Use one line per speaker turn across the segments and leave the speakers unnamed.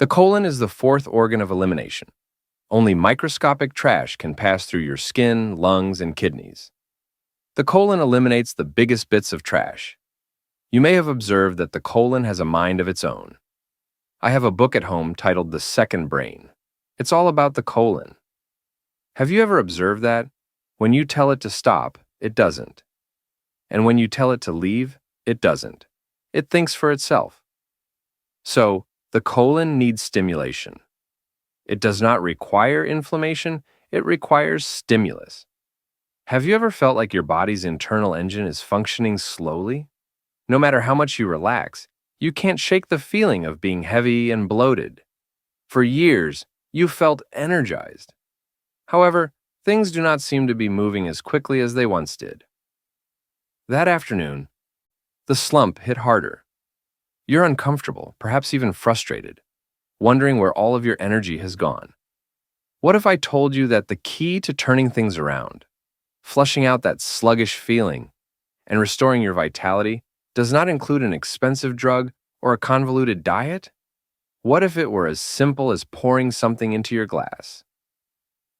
The colon is the fourth organ of elimination. Only microscopic trash can pass through your skin, lungs, and kidneys. The colon eliminates the biggest bits of trash. You may have observed that the colon has a mind of its own. I have a book at home titled The Second Brain. It's all about the colon. Have you ever observed that? When you tell it to stop, it doesn't. And when you tell it to leave, it doesn't. It thinks for itself. So, the colon needs stimulation. It does not require inflammation, it requires stimulus. Have you ever felt like your body's internal engine is functioning slowly? No matter how much you relax, you can't shake the feeling of being heavy and bloated. For years, you felt energized. However, things do not seem to be moving as quickly as they once did. That afternoon, the slump hit harder. You're uncomfortable, perhaps even frustrated, wondering where all of your energy has gone. What if I told you that the key to turning things around, flushing out that sluggish feeling, and restoring your vitality does not include an expensive drug or a convoluted diet? What if it were as simple as pouring something into your glass?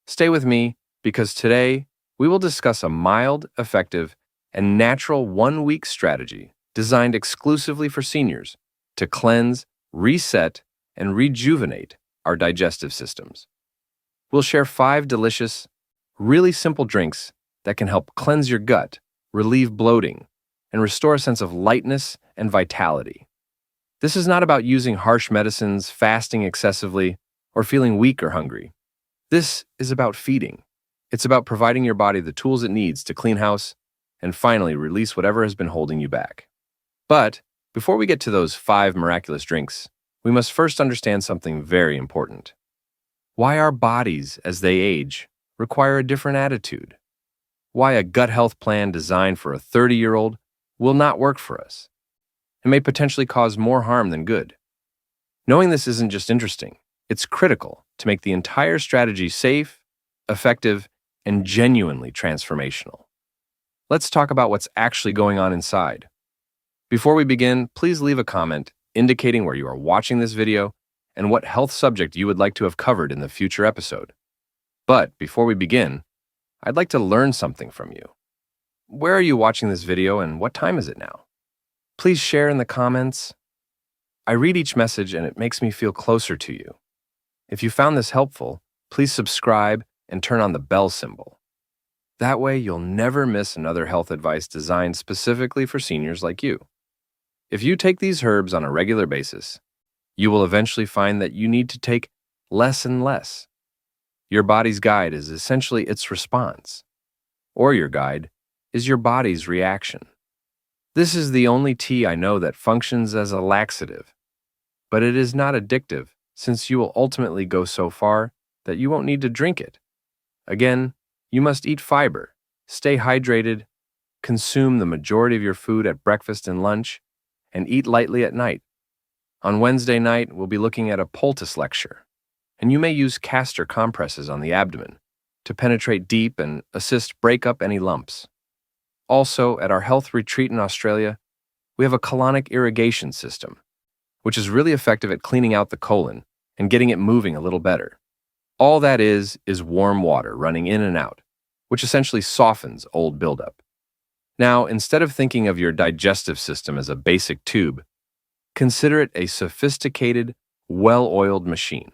Stay with me, because today we will discuss a mild, effective, and natural one-week strategy designed exclusively for seniors to cleanse, reset, and rejuvenate our digestive systems. We'll share 5 delicious, really simple drinks that can help cleanse your gut, relieve bloating, and restore a sense of lightness and vitality. This is not about using harsh medicines, fasting excessively, or feeling weak or hungry. This is about feeding. It's about providing your body the tools it needs to clean house and finally release whatever has been holding you back. But before we get to those 5 miraculous drinks, we must first understand something very important. Why our bodies, as they age, require a different attitude. Why a gut health plan designed for a 30-year-old will not work for us. It may potentially cause more harm than good. Knowing this isn't just interesting, it's critical to make the entire strategy safe, effective, and genuinely transformational. Let's talk about what's actually going on inside. Before we begin, please leave a comment indicating where you are watching this video and what health subject you would like to have covered in the future episode. But before we begin, I'd like to learn something from you. Where are you watching this video and what time is it now? Please share in the comments. I read each message and it makes me feel closer to you. If you found this helpful, please subscribe and turn on the bell symbol. That way you'll never miss another health advice designed specifically for seniors like you. If you take these herbs on a regular basis, you will eventually find that you need to take less and less. Your body's guide is essentially its response, or your guide is your body's reaction. This is the only tea I know that functions as a laxative, but it is not addictive since you will ultimately go so far that you won't need to drink it. Again, you must eat fiber, stay hydrated, consume the majority of your food at breakfast and lunch, and eat lightly at night. On Wednesday night, we'll be looking at a poultice lecture, and you may use castor compresses on the abdomen to penetrate deep and assist break up any lumps. Also, at our health retreat in Australia, we have a colonic irrigation system, which is really effective at cleaning out the colon and getting it moving a little better. All that is warm water running in and out, which essentially softens old buildup. Now, instead of thinking of your digestive system as a basic tube, consider it a sophisticated, well-oiled machine.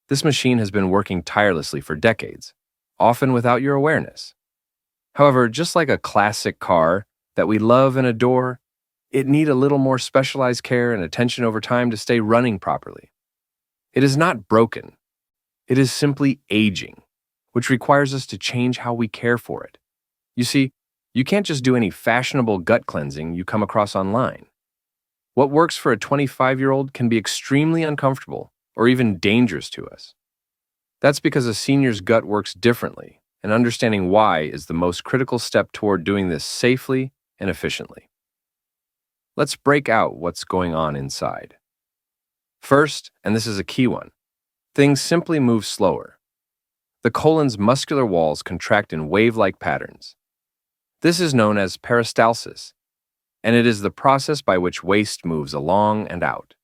This machine has been working tirelessly for decades, often without your awareness. However, just like a classic car that we love and adore, it needs a little more specialized care and attention over time to stay running properly. It is not broken. It is simply aging, which requires us to change how we care for it. You see, you can't just do any fashionable gut cleansing you come across online. What works for a 25-year-old can be extremely uncomfortable or even dangerous to us. That's because a senior's gut works differently, and understanding why is the most critical step toward doing this safely and efficiently. Let's break out what's going on inside. First, and this is a key one, things simply move slower. The colon's muscular walls contract in wave-like patterns. This is known as peristalsis, and it is the process by which waste moves along and out.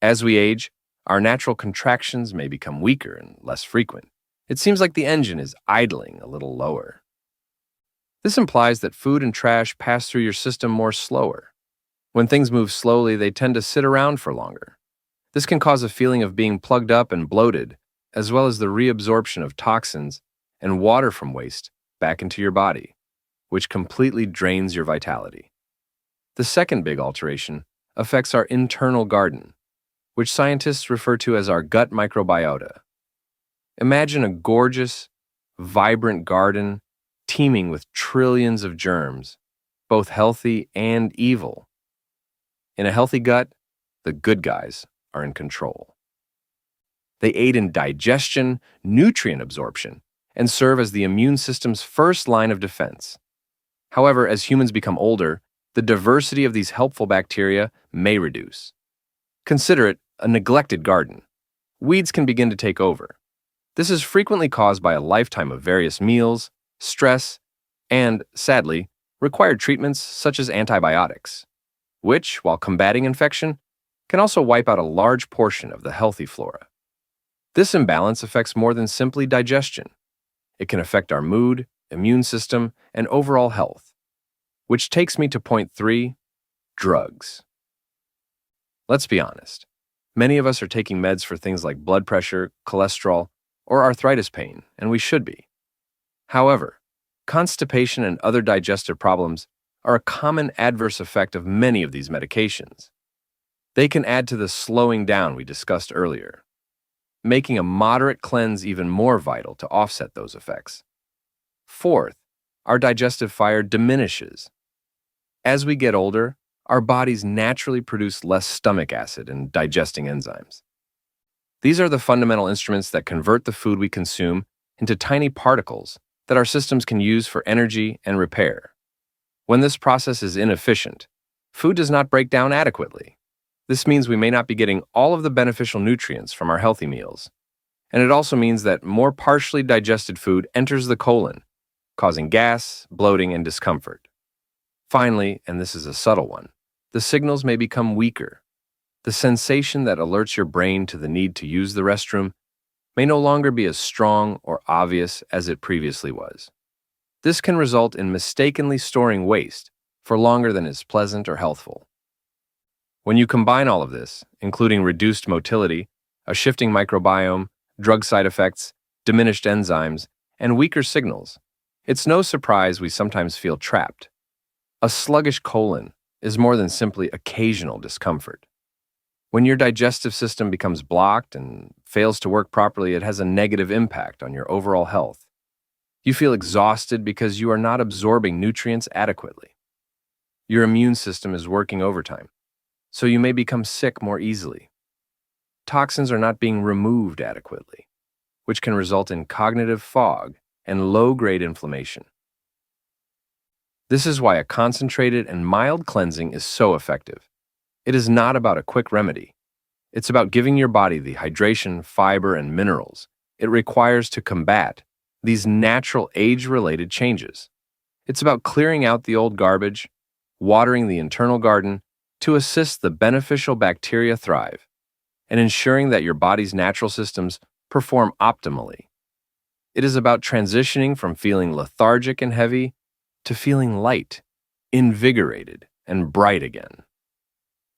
As we age, Our natural contractions may become weaker and less frequent. It seems like the engine is idling a little lower. This implies that food and trash pass through your system more slower. When things move slowly, they tend to sit around for longer. This can cause a feeling of being plugged up and bloated, as well as the reabsorption of toxins and water from waste back into your body, which completely drains your vitality. The second big alteration affects our internal garden, which scientists refer to as our gut microbiota. Imagine a gorgeous, vibrant garden teeming with trillions of germs, both healthy and evil. In a healthy gut, the good guys are in control. They aid in digestion, nutrient absorption, and serve as the immune system's first line of defense. However, as humans become older, the diversity of these helpful bacteria may reduce. Consider it a neglected garden. Weeds can begin to take over. This is frequently caused by a lifetime of various meals, stress, and, sadly, required treatments such as antibiotics, which, while combating infection, can also wipe out a large portion of the healthy flora. This imbalance affects more than simply digestion. It can affect our mood, immune system, and overall health. Which takes me to point 3, drugs. Let's be honest. Many of us are taking meds for things like blood pressure, cholesterol, or arthritis pain, and we should be. However, constipation and other digestive problems are a common adverse effect of many of these medications. They can add to the slowing down we discussed earlier, making a moderate cleanse even more vital to offset those effects. Fourth, our digestive fire diminishes. As we get older, our bodies naturally produce less stomach acid and digesting enzymes. These are the fundamental instruments that convert the food we consume into tiny particles that our systems can use for energy and repair. When this process is inefficient, food does not break down adequately. This means we may not be getting all of the beneficial nutrients from our healthy meals. And it also means that more partially digested food enters the colon, causing gas, bloating, and discomfort. Finally, and this is a subtle one, the signals may become weaker. The sensation that alerts your brain to the need to use the restroom may no longer be as strong or obvious as it previously was. This can result in mistakenly storing waste for longer than is pleasant or healthful. When you combine all of this, including reduced motility, a shifting microbiome, drug side effects, diminished enzymes, and weaker signals, it's no surprise we sometimes feel trapped. A sluggish colon is more than simply occasional discomfort. When your digestive system becomes blocked and fails to work properly, it has a negative impact on your overall health. You feel exhausted because you are not absorbing nutrients adequately. Your immune system is working overtime, so you may become sick more easily. Toxins are not being removed adequately, which can result in cognitive fog and low-grade inflammation. This is why a concentrated and mild cleansing is so effective. It is not about a quick remedy. It's about giving your body the hydration, fiber, and minerals it requires to combat these natural age-related changes. It's about clearing out the old garbage, watering the internal garden to assist the beneficial bacteria thrive, and ensuring that your body's natural systems perform optimally. It is about transitioning from feeling lethargic and heavy to feeling light, invigorated, and bright again.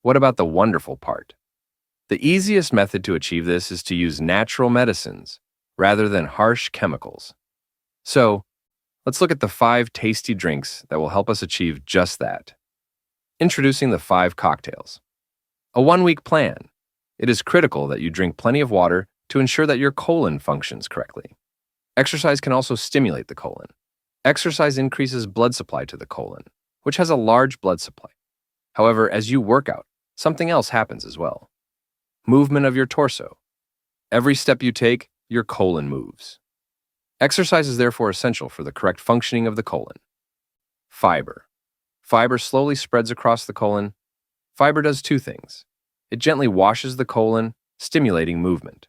What about the wonderful part? The easiest method to achieve this is to use natural medicines rather than harsh chemicals. So, let's look at the 5 tasty drinks that will help us achieve just that. Introducing the 5 cocktails. A 1-week plan. It is critical that you drink plenty of water to ensure that your colon functions correctly. Exercise can also stimulate the colon. Exercise increases blood supply to the colon, which has a large blood supply. However, as you work out, something else happens as well. Movement of your torso. Every step you take, your colon moves. Exercise is therefore essential for the correct functioning of the colon. Fiber. Fiber slowly spreads across the colon. Fiber does 2 things. It gently washes the colon, stimulating movement.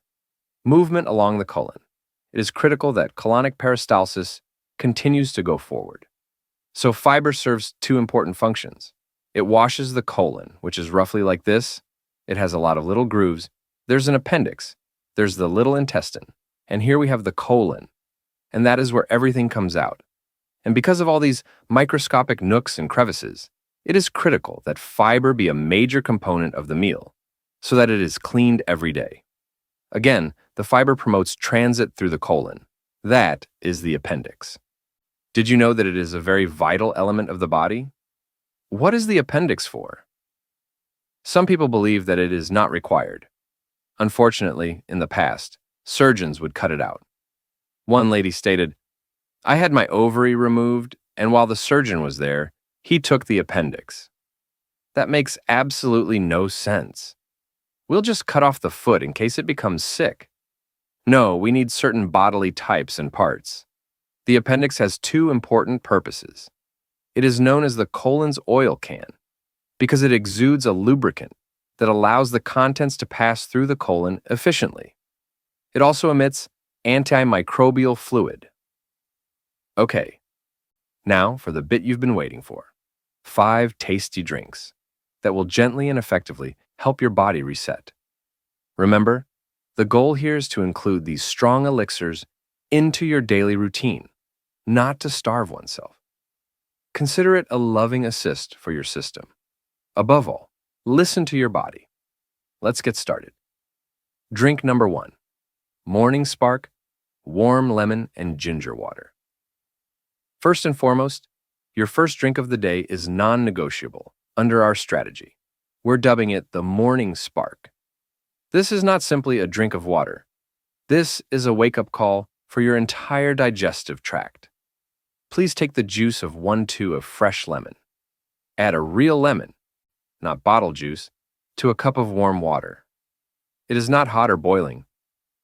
Movement along the colon. It is critical that colonic peristalsis continues to go forward. So fiber serves 2 important functions. It washes the colon, which is roughly like this. It has a lot of little grooves, There's an appendix, there's the little intestine, and here we have the colon, and that is where everything comes out. And because of all these microscopic nooks and crevices, it is critical that fiber be a major component of the meal, so that it is cleaned every day. Again, the fiber promotes transit through the colon. That is the appendix. Did you know that it is a very vital element of the body? What is the appendix for? Some people believe that it is not required. Unfortunately, in the past, surgeons would cut it out. One lady stated, "I had my ovary removed, and while the surgeon was there, he took the appendix." That makes absolutely no sense. We'll just cut off the foot in case it becomes sick. No, we need certain bodily types and parts. The appendix has two important purposes. It is known as the colon's oil can because it exudes a lubricant that allows the contents to pass through the colon efficiently. It also emits antimicrobial fluid. Okay, now for the bit you've been waiting for. 5 tasty drinks that will gently and effectively help your body reset. Remember, the goal here is to include these strong elixirs into your daily routine, not to starve oneself. Consider it a loving assist for your system. Above all, listen to your body. Let's get started. Drink number 1, Morning Spark, warm lemon and ginger water. First and foremost, your first drink of the day is non-negotiable under our strategy. We're dubbing it the Morning Spark. This is not simply a drink of water. This is a wake-up call for your entire digestive tract. Please take the juice of 1/2 of fresh lemon. Add a real lemon, not bottle juice, to a cup of warm water. It is not hot or boiling,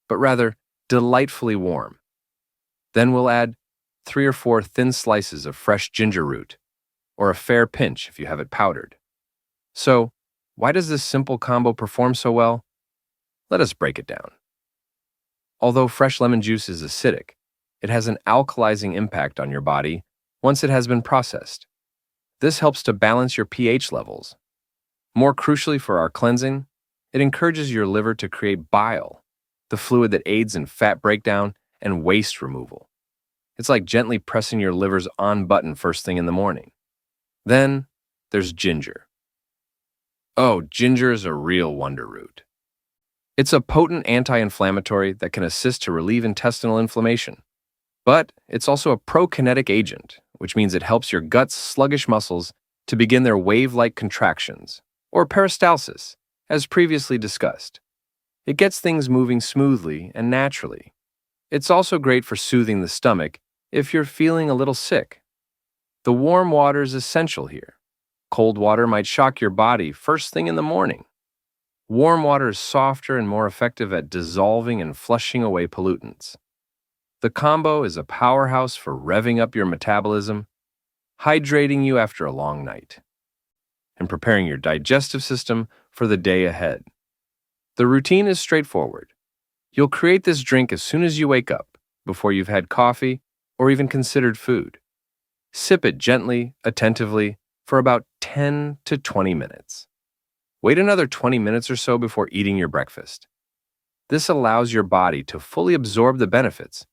but rather delightfully warm. Then we'll add 3 or 4 thin slices of fresh ginger root, or a fair pinch if you have it powdered. So, why does this simple combo perform so well? Let us break it down. Although fresh lemon juice is acidic, it has an alkalizing impact on your body once it has been processed. This helps to balance your pH levels. More crucially for our cleansing, it encourages your liver to create bile, the fluid that aids in fat breakdown and waste removal. It's like gently pressing your liver's on button first thing in the morning. Then, there's ginger. Oh, ginger is a real wonder root. It's a potent anti-inflammatory that can assist to relieve intestinal inflammation. But it's also a prokinetic agent, which means it helps your gut's sluggish muscles to begin their wave-like contractions, or peristalsis, as previously discussed. It gets things moving smoothly and naturally. It's also great for soothing the stomach if you're feeling a little sick. The warm water is essential here. Cold water might shock your body first thing in the morning. Warm water is softer and more effective at dissolving and flushing away pollutants. The combo is a powerhouse for revving up your metabolism, hydrating you after a long night, and preparing your digestive system for the day ahead. The routine is straightforward. You'll create this drink as soon as you wake up, before you've had coffee or even considered food. Sip it gently, attentively, for about 10 to 20 minutes. Wait another 20 minutes or so before eating your breakfast. This allows your body to fully absorb the benefits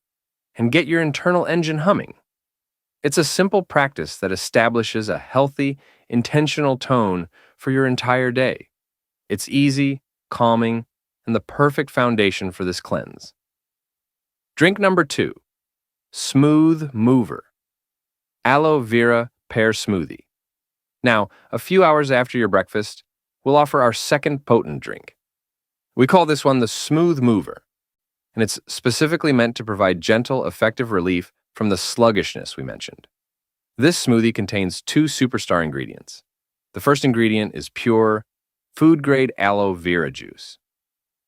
and get your internal engine humming. It's a simple practice that establishes a healthy, intentional tone for your entire day. It's easy, calming, and the perfect foundation for this cleanse. Drink number 2, Smooth Mover, Aloe Vera Pear Smoothie. Now, a few hours after your breakfast, we'll offer our second potent drink. We call this one the Smooth Mover, and it's specifically meant to provide gentle, effective relief from the sluggishness we mentioned. This smoothie contains 2 superstar ingredients. The first ingredient is pure, food-grade aloe vera juice.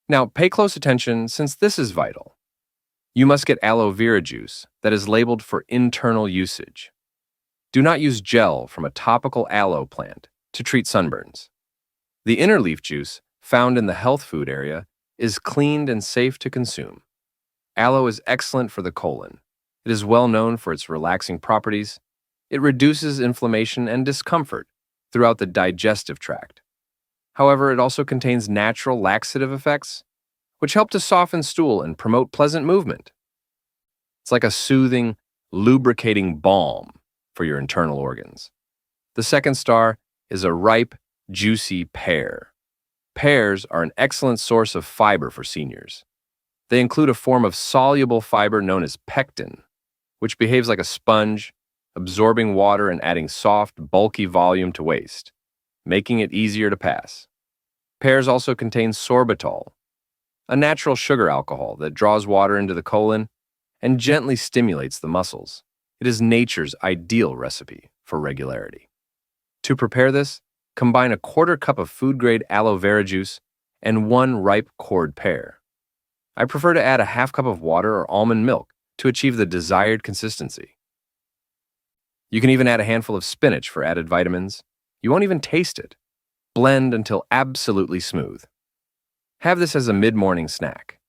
Now, pay close attention since this is vital. You must get aloe vera juice that is labeled for internal usage. Do not use gel from a topical aloe plant to treat sunburns. The inner leaf juice, found in the health food area, is cleaned and safe to consume. Aloe is excellent for the colon. It is well known for its relaxing properties. It reduces inflammation and discomfort throughout the digestive tract. However, it also contains natural laxative effects, which help to soften stool and promote pleasant movement. It's like a soothing, lubricating balm for your internal organs. The second star is a ripe, juicy pear. Pears are an excellent source of fiber for seniors. They include a form of soluble fiber known as pectin, which behaves like a sponge, absorbing water and adding soft, bulky volume to waste, making it easier to pass. Pears also contain sorbitol, a natural sugar alcohol that draws water into the colon and gently stimulates the muscles. It is nature's ideal recipe for regularity. To prepare this, combine a quarter cup of food-grade aloe vera juice and 1 ripe cored pear. I prefer to add a half cup of water or almond milk to achieve the desired consistency. You can even add a handful of spinach for added vitamins. You won't even taste it. Blend until absolutely smooth. Have this as a mid-morning snack.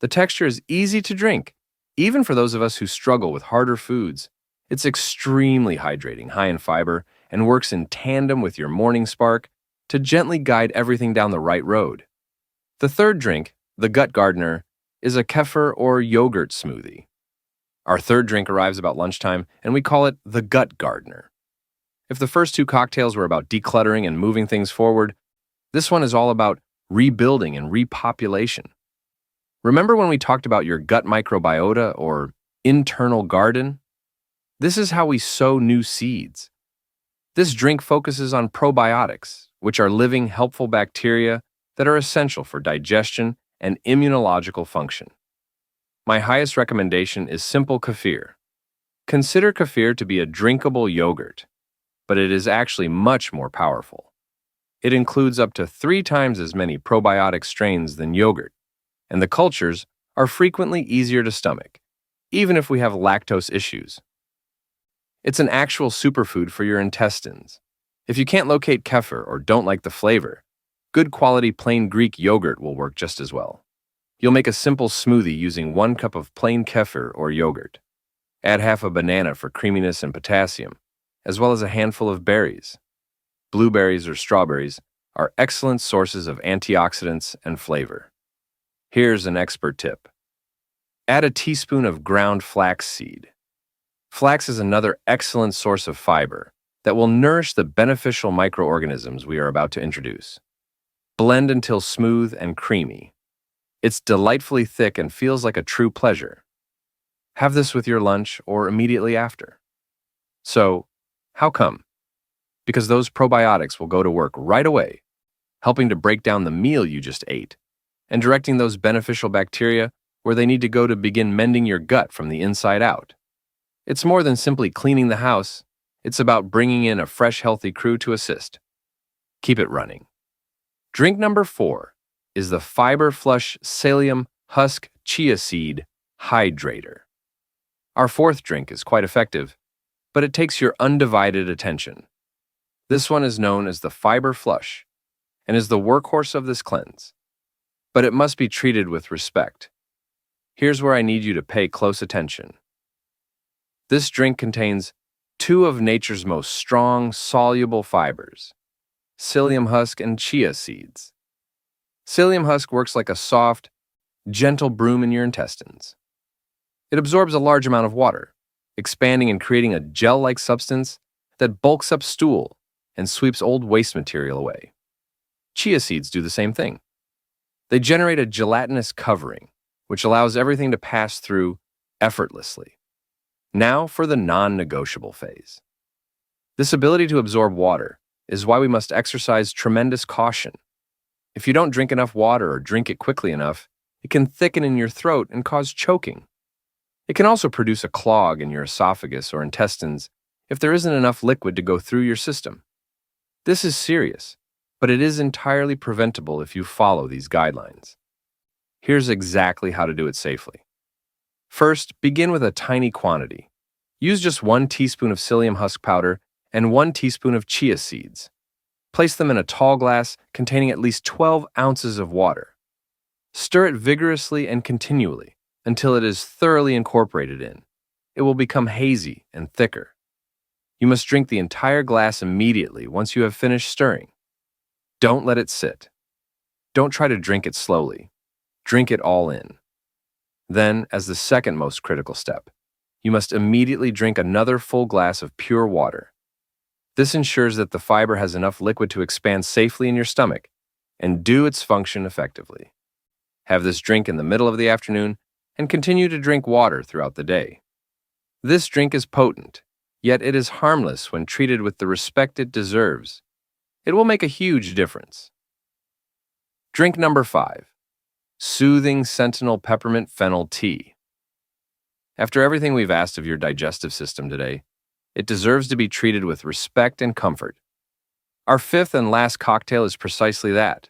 The texture is easy to drink, even for those of us who struggle with harder foods. It's extremely hydrating, high in fiber, and works in tandem with your morning spark to gently guide everything down the right road. The third drink, the gut gardener, is a kefir or yogurt smoothie. Our third drink arrives about lunchtime, and we call it the gut gardener. If the first 2 cocktails were about decluttering and moving things forward, this one is all about rebuilding and repopulation. Remember when we talked about your gut microbiota or internal garden? This is how we sow new seeds. This drink focuses on probiotics, which are living, helpful bacteria that are essential for digestion and immunological function. My highest recommendation is simple kefir. Consider kefir to be a drinkable yogurt, but it is actually much more powerful. It includes up to 3 times as many probiotic strains than yogurt, and the cultures are frequently easier to stomach, even if we have lactose issues. It's an actual superfood for your intestines. If you can't locate kefir or don't like the flavor, good quality plain Greek yogurt will work just as well. You'll make a simple smoothie using 1 cup of plain kefir or yogurt. Add half a banana for creaminess and potassium, as well as a handful of berries. Blueberries or strawberries are excellent sources of antioxidants and flavor. Here's an expert tip. Add a teaspoon of ground flax seed. Flax is another excellent source of fiber that will nourish the beneficial microorganisms we are about to introduce. Blend until smooth and creamy. It's delightfully thick and feels like a true pleasure. Have this with your lunch or immediately after. So, how come? Because those probiotics will go to work right away, helping to break down the meal you just ate and directing those beneficial bacteria where they need to go to begin mending your gut from the inside out. It's more than simply cleaning the house. It's about bringing in a fresh, healthy crew to assist. Keep it running. Drink number 4 is the Fiber Flush Psyllium Husk Chia Seed Hydrator. Our 4th drink is quite effective, but it takes your undivided attention. This one is known as the Fiber Flush and is the workhorse of this cleanse, but it must be treated with respect. Here's where I need you to pay close attention. This drink contains 2 of nature's most strong, soluble fibers, psyllium husk and chia seeds. Psyllium husk works like a soft, gentle broom in your intestines. It absorbs a large amount of water, expanding and creating a gel-like substance that bulks up stool and sweeps old waste material away. Chia seeds do the same thing. They generate a gelatinous covering, which allows everything to pass through effortlessly. Now for the non-negotiable phase. This ability to absorb water is why we must exercise tremendous caution. If you don't drink enough water or drink it quickly enough, it can thicken in your throat and cause choking. It can also produce a clog in your esophagus or intestines if there isn't enough liquid to go through your system. This is serious, but it is entirely preventable if you follow these guidelines. Here's exactly how to do it safely. First, begin with a tiny quantity. Use just 1 teaspoon of psyllium husk powder and 1 teaspoon of chia seeds. Place them in a tall glass containing at least 12 ounces of water. Stir it vigorously and continually until it is thoroughly incorporated in. It will become hazy and thicker. You must drink the entire glass immediately once you have finished stirring. Don't let it sit. Don't try to drink it slowly. Drink it all in. Then, as the second most critical step, you must immediately drink another full glass of pure water. This ensures that the fiber has enough liquid to expand safely in your stomach and do its function effectively. Have this drink in the middle of the afternoon and continue to drink water throughout the day. This drink is potent, yet it is harmless when treated with the respect it deserves. It will make a huge difference. Drink number 5. Soothing Sentinel Peppermint Fennel Tea. After everything we've asked of your digestive system today, it deserves to be treated with respect and comfort. Our 5th and last cocktail is precisely that.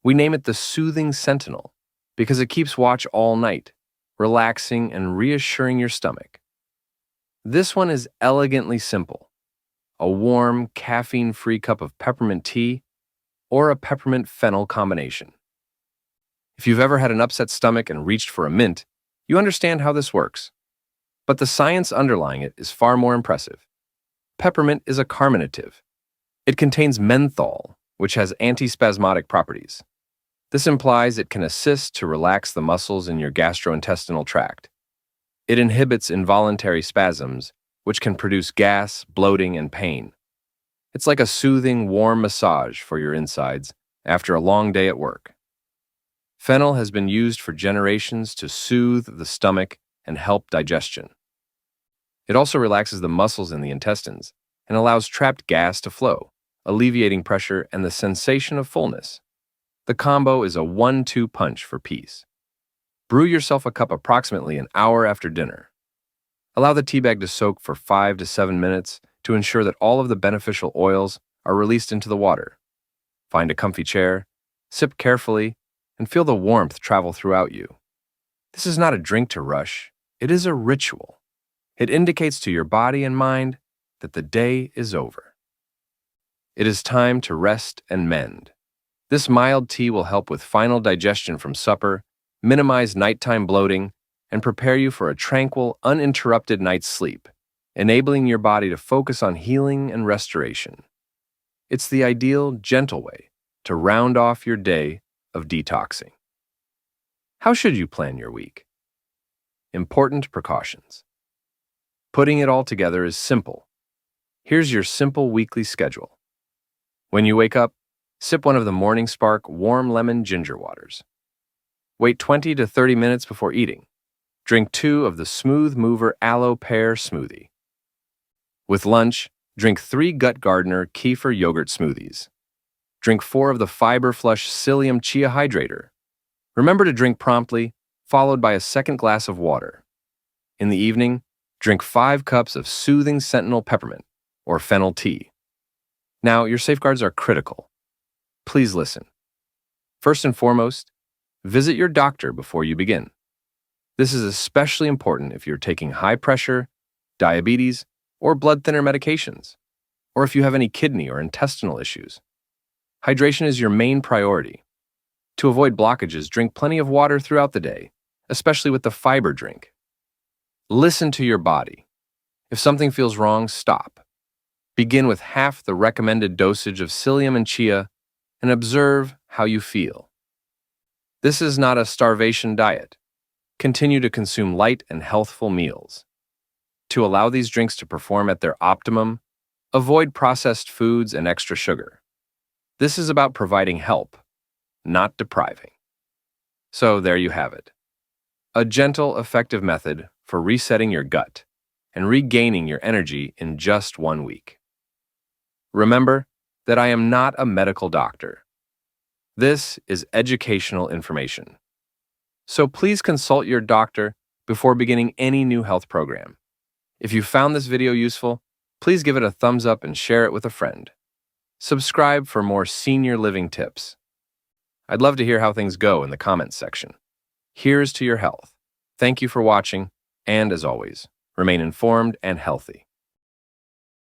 We name it the Soothing Sentinel because it keeps watch all night, relaxing and reassuring your stomach. This one is elegantly simple. A warm, caffeine-free cup of peppermint tea or a peppermint fennel combination. If you've ever had an upset stomach and reached for a mint, you understand how this works. But the science underlying it is far more impressive. Peppermint is a carminative. It contains menthol, which has antispasmodic properties. This implies it can assist to relax the muscles in your gastrointestinal tract. It inhibits involuntary spasms, which can produce gas, bloating, and pain. It's like a soothing, warm massage for your insides after a long day at work. Fennel has been used for generations to soothe the stomach and help digestion. It also relaxes the muscles in the intestines and allows trapped gas to flow, alleviating pressure and the sensation of fullness. The combo is a 1-2 punch for peace. Brew yourself a cup approximately an hour after dinner. Allow the tea bag to soak for 5 to 7 minutes to ensure that all of the beneficial oils are released into the water. Find a comfy chair, sip carefully, and feel the warmth travel throughout you. This is not a drink to rush, it is a ritual. It indicates to your body and mind that the day is over. It is time to rest and mend. This mild tea will help with final digestion from supper, minimize nighttime bloating, and prepare you for a tranquil, uninterrupted night's sleep, enabling your body to focus on healing and restoration. It's the ideal, gentle way to round off your day of detoxing. How should you plan your week? Important precautions. Putting it all together is simple. Here's your simple weekly schedule. When you wake up, sip one of the Morning Spark warm lemon ginger waters. Wait 20 to 30 minutes before eating. Drink 2 of the Smooth Mover Aloe Pear smoothie. With lunch, drink 3 Gut Gardener Kefir yogurt smoothies. Drink 4 of the Fiber Flush Psyllium Chia Hydrator. Remember to drink promptly, followed by a second glass of water. In the evening, drink 5 cups of Soothing Sentinel Peppermint or Fennel tea. Now, your safeguards are critical. Please listen. First and foremost, visit your doctor before you begin. This is especially important if you're taking high pressure, diabetes, or blood thinner medications, or if you have any kidney or intestinal issues. Hydration is your main priority. To avoid blockages, drink plenty of water throughout the day, especially with the fiber drink. Listen to your body. If something feels wrong, stop. Begin with half the recommended dosage of psyllium and chia and observe how you feel. This is not a starvation diet. Continue to consume light and healthful meals. To allow these drinks to perform at their optimum, avoid processed foods and extra sugar. This is about providing help, not depriving. So there you have it. A gentle, effective method for resetting your gut and regaining your energy in just 1 week. Remember that I am not a medical doctor. This is educational information. So please consult your doctor before beginning any new health program. If you found this video useful, please give it a thumbs up and share it with a friend. Subscribe for more senior living tips. I'd love to hear how things go in the comments section. Here's to your health. Thank you for watching, and as always, remain informed and healthy.